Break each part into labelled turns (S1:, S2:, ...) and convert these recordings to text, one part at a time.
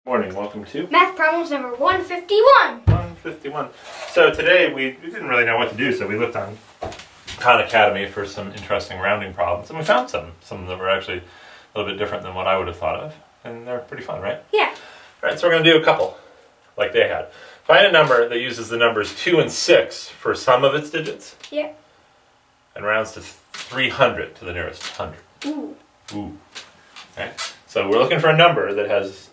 S1: Morning, welcome to
S2: Math problems number 151.
S1: 151. So today we didn't really know what to do, so we looked on Khan Academy for some interesting rounding problems, and we found some of them were actually a little bit different than what I would have thought of, and they're pretty fun, right?
S2: Yeah.
S1: Alright, so we're going to do a couple, like they had. Find a number that uses the numbers 2 and 6 for some of its digits,
S2: Yeah.
S1: and rounds to 300 to the nearest 100.
S2: Ooh.
S1: Ooh. Okay. So we're looking for a number that has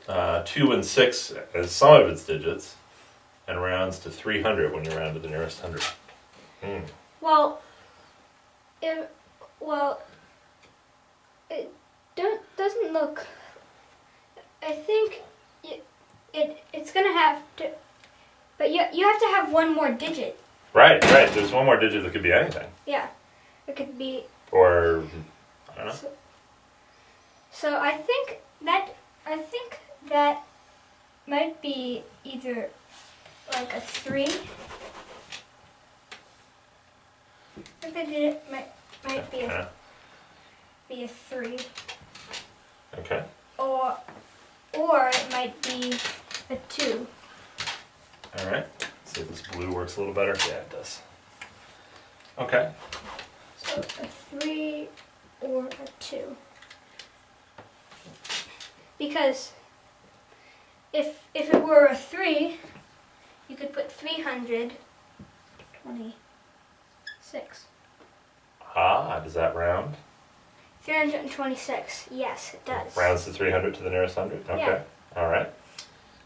S1: 2 and 6 as some of its digits, and rounds to 300 when you round to the nearest 100.
S2: Well, it doesn't look. I think it's gonna have to, but you have to have one more digit.
S1: Right. There's one more digit that could be anything.
S2: Yeah, it could be.
S1: Or I don't know.
S2: So I think that might be either like a 3. I think that it might be a 3.
S1: Okay.
S2: Or it might be a 2.
S1: All right. Let's see if this blue works a little better. Yeah, it does. Okay.
S2: So a 3 or a 2. Because if it were a 3, you could put 326.
S1: Ah, does that round?
S2: 326. Yes, it does.
S1: Rounds to 300 to the nearest 100? Okay.
S2: Yeah.
S1: All right.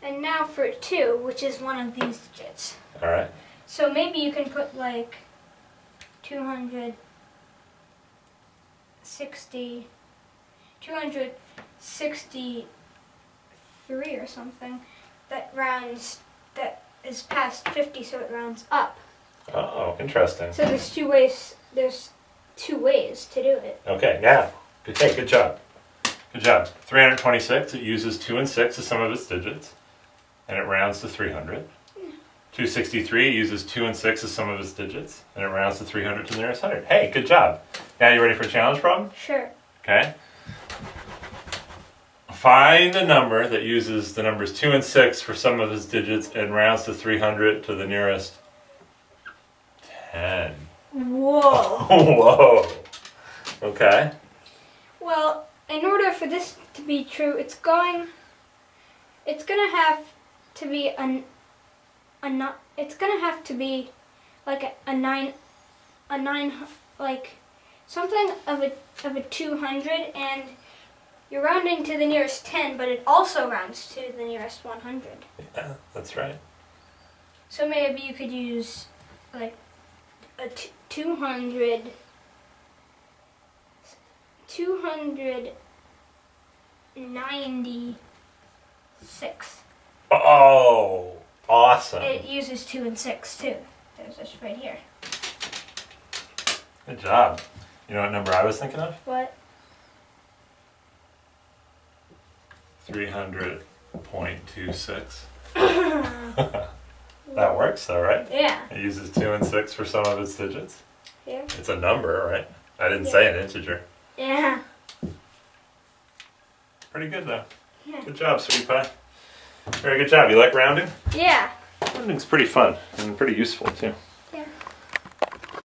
S2: And now for a 2, which is one of these digits.
S1: All right.
S2: So maybe you can put like 263 or something that is past 50, so it rounds up.
S1: Oh, interesting.
S2: So there's two ways to do it.
S1: Okay, yeah. Hey, good job. Good job. 326, it uses 2 and 6 as some of its digits, and it rounds to 300. 263 uses 2 and 6 as some of its digits, and it rounds to 300 to the nearest 100. Hey, good job. Now you ready for a challenge problem?
S2: Sure.
S1: Okay. Find a number that uses the numbers 2 and 6 for some of its digits and rounds to 300 to the nearest 10.
S2: Whoa.
S1: Whoa. Okay.
S2: Well, in order for this to be true, it's gonna have to be it's gonna have to be like a 9, like something of a 200, and you're rounding to the nearest 10, but it also rounds to the nearest 100.
S1: Yeah, that's right.
S2: So maybe you could use like a 296.
S1: Oh, awesome.
S2: It uses 2 and 6 too. There's this right here.
S1: Good job. You know what number I was thinking of?
S2: What?
S1: 300.26. That works though, right?
S2: Yeah.
S1: It uses 2 and 6 for some of its digits.
S2: Yeah.
S1: It's a number, right? I didn't say an integer.
S2: Yeah.
S1: Pretty good though.
S2: Yeah.
S1: Good job, sweetie pie. Very good job. You like rounding?
S2: Yeah.
S1: Rounding's pretty fun and pretty useful too.